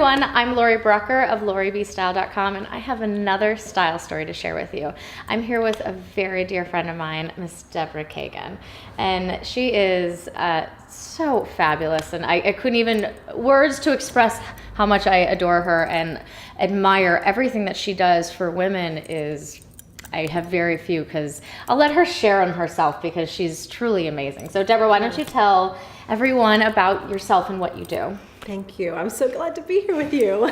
everyone, I'm Laurie Brucker of LaurieBstyle.com, and I have another style story to share with you. I'm here with a very dear friend of mine, Miss Deborah Kagan, and she is so fabulous, and I couldn't even, words to express how much I adore her and admire everything that she does for women is, I have very few, because I'll let her share on herself because she's truly amazing. So Deborah, why don't you tell everyone about yourself and what you do? Thank you. I'm so glad to be here with you.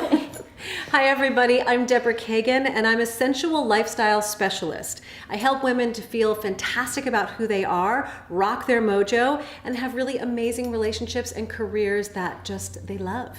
Hi everybody, I'm Deborah Kagan and I'm a sensual lifestyle specialist. I help women to feel fantastic about who they are, rock their mojo, and have really amazing relationships and careers that just they love.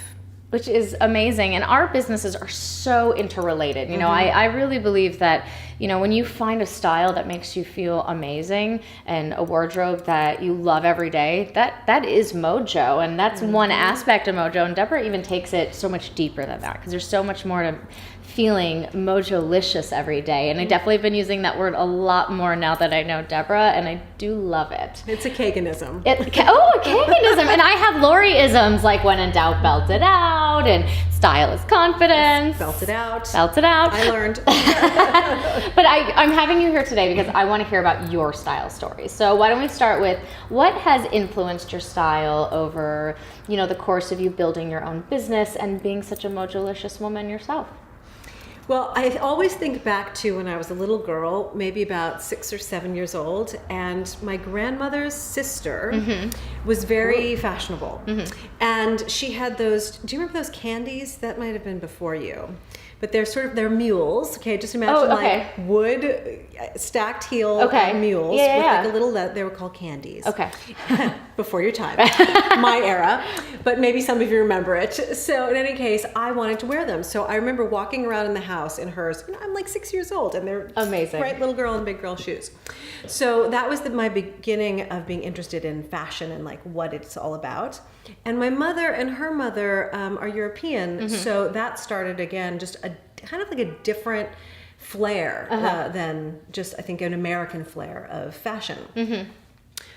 Which is amazing. And our businesses are so interrelated. You know, I really believe that, you know, when you find a style that makes you feel amazing and a wardrobe that you love every day, that is Mojo. And that's one aspect of Mojo. And Deborah even takes it so much deeper than that, because there's so much more to feeling Mojo-licious every day. And I definitely have been using that word a lot more now that I know Deborah, and I do love it. It's a Kaganism. A Kaganism. And I have LaurieIsms, like when in doubt, belt it out, and style is confidence. Belt it out. Belt it out. I learned. But I'm having you here today because I want to hear about your style stories. So why don't we start with what has influenced your style over, you know, the course of you building your own business and being such a Mojo-licious woman yourself? Well, I always think back to when I was a little girl, maybe about 6 or 7 years old, and my grandmother's sister was very fashionable. And she had those, do you remember those candies? That might have been before you. But they're mules, okay? Just imagine like wood stacked heel mules with like a little, they were called candies. Okay. Before your time, my era, but maybe some of you remember it. So in any case, I wanted to wear them. So I remember walking around in the house in hers. You know, I'm like 6 years old and they're amazing. Right, little girl in big girl shoes. So that was my beginning of being interested in fashion and like what it's all about. And my mother and her mother are European, so that started again just a kind of like a different flair than just, I think, an American flair of fashion.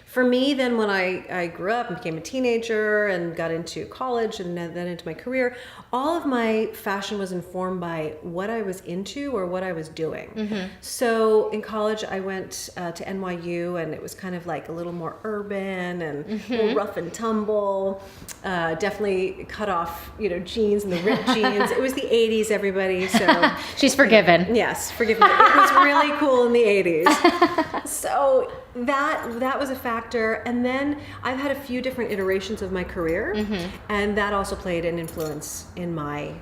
For me, then when I grew up and became a teenager and got into college and then into my career, all of my fashion was informed by what I was into or what I was doing. So in college, I went to NYU, and it was kind of like a little more urban and a little rough and tumble. Definitely cut off, you know, jeans and the ripped jeans. It was the 80s, everybody. So she's forgiven. Yes, forgiven. It was really cool in the 80s. So that was a factor. And then I've had a few different iterations of my career, and that also played an influence in my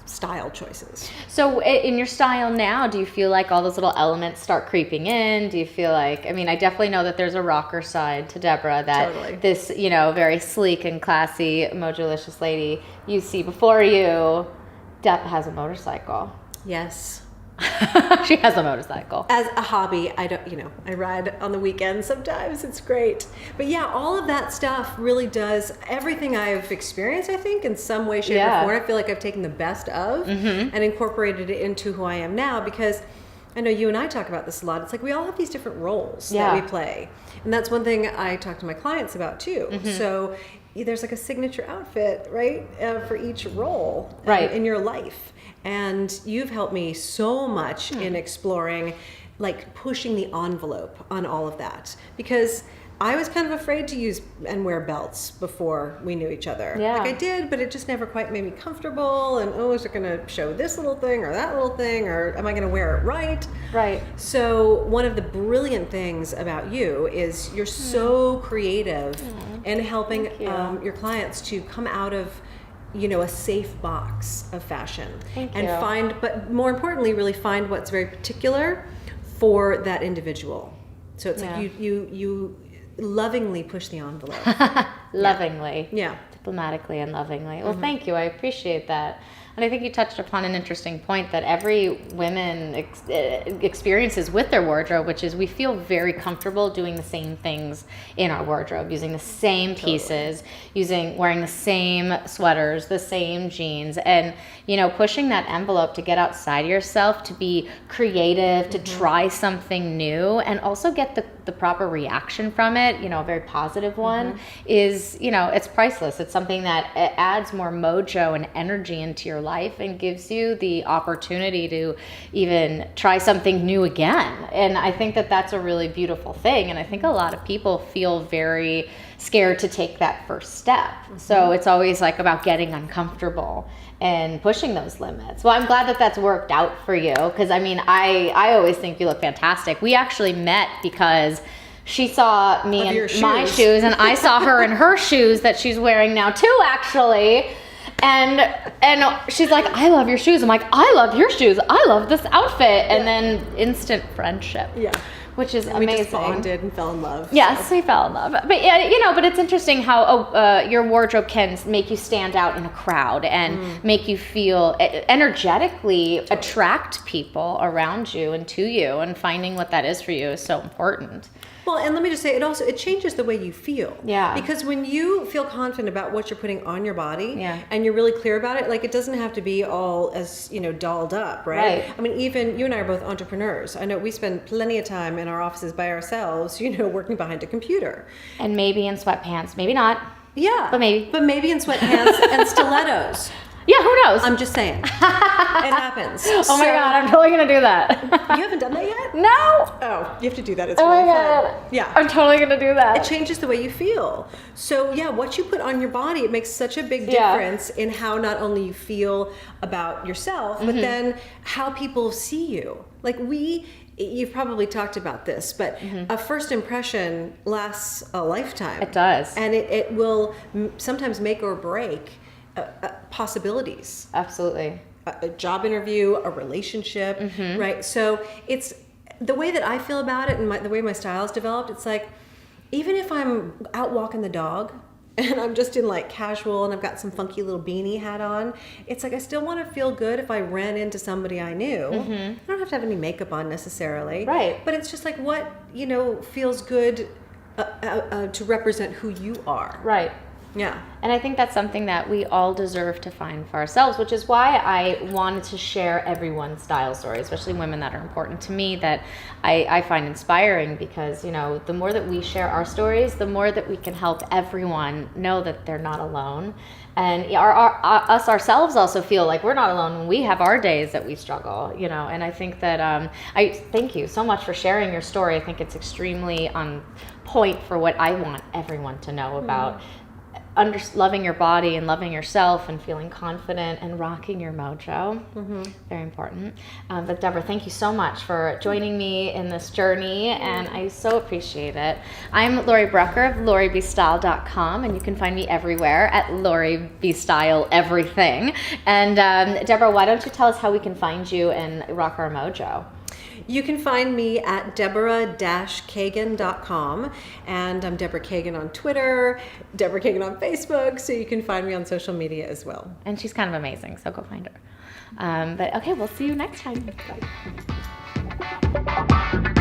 style choices. So in your style now, do you feel like all those little elements start creeping in? Do you feel like, I mean, I definitely know that there's a rocker side to Deborah, that this, you know, very sleek and classy Mojo-licious lady you see before you, Deb has a motorcycle. Yes. She has a motorcycle. As a hobby, I ride on the weekends sometimes. It's great. But yeah, all of that stuff really does, everything I've experienced, I think, in some way, shape, or form, I feel like I've taken the best of and incorporated it into who I am now, because I know you and I talk about this a lot. It's like we all have these different roles that we play. And that's one thing I talk to my clients about too. So there's like a signature outfit, right, for each role in your life. And you've helped me so much in exploring, like pushing the envelope on all of that, because I was kind of afraid to use and wear belts before we knew each other. Like I did, but it just never quite made me comfortable. And is it going to show this little thing or that little thing, or am I going to wear it right? Right. So one of the brilliant things about you is you're so creative in helping your clients to come out of, you know, a safe box of fashion and find, but more importantly, really find what's very particular for that individual. So it's like you lovingly push the envelope. Lovingly. Yeah. Diplomatically and lovingly. Well, thank you. I appreciate that. And I think you touched upon an interesting point that every woman experiences with their wardrobe, which is we feel very comfortable doing the same things in our wardrobe, using the same pieces, wearing the same sweaters, the same jeans, and pushing that envelope to get outside yourself, to be creative, to try something new, and also get the proper reaction from it, a very positive one, is, it's priceless. It's something that adds more mojo and energy into your life and gives you the opportunity to even try something new again. And I think that that's a really beautiful thing. And I think a lot of people feel very scared to take that first step. So it's always like about getting uncomfortable and pushing those limits. Well, I'm glad that that's worked out for you, because I always think you look fantastic. We actually met because she saw me in my shoes, and I saw her in her shoes that she's wearing now too, actually. And she's like, I love your shoes. I'm like, I love your shoes. I love this outfit. And then instant friendship. Yeah. Which is amazing. We just bonded and fell in love. Yes, we fell in love. But yeah, but it's interesting how your wardrobe can make you stand out in a crowd and make you feel energetically attract people around you and to you, and finding what that is for you is so important. Well, and let me just say, it changes the way you feel. Yeah. Because when you feel confident about what you're putting on your body, and you're really clear about it, like, it doesn't have to be all as, dolled up, right? I mean, even you and I are both entrepreneurs. I know we spend plenty of time in our offices by ourselves, working behind a computer. And maybe in sweatpants, maybe not. Yeah. But maybe in sweatpants and stilettos. Yeah, who knows? I'm just saying. It happens. Oh my God, I'm totally going to do that. You haven't done that yet? No. Oh, you have to do that. It's really fun. Yeah. I'm totally going to do that. It changes the way you feel. So yeah, what you put on your body, it makes such a big difference in how not only you feel about yourself, but then how people see you. Like you've probably talked about this, but a first impression lasts a lifetime. It does. And it will sometimes make or break possibilities. Absolutely. A job interview, a relationship, right? So it's the way that I feel about it, and the way my style's developed. It's like, even if I'm out walking the dog and I'm just in like casual and I've got some funky little beanie hat on, it's like I still want to feel good if I ran into somebody I knew. I don't have to have any makeup on necessarily. Right. But it's just like what, feels good to represent who you are. Right. Yeah. And I think that's something that we all deserve to find for ourselves, which is why I wanted to share everyone's style story, especially women that are important to me, that I find inspiring, because, the more that we share our stories, the more that we can help everyone know that they're not alone. And us ourselves also feel like we're not alone when we have our days that we struggle, and I think that I thank you so much for sharing your story. I think it's extremely on point for what I want everyone to know about loving your body and loving yourself and feeling confident and rocking your mojo. Very important. But Deborah, thank you so much for joining me in this journey, and I so appreciate it. I'm Laurie Brucker of LaurieBstyle.com, and you can find me everywhere at LaurieBstyle everything. And Deborah, why don't you tell us how we can find you and rock our mojo? You can find me at Deborah-Kagan.com, and I'm Deborah Kagan on Twitter, Deborah Kagan on Facebook, so you can find me on social media as well. And she's kind of amazing, so go find her. But okay, we'll see you next time. Bye.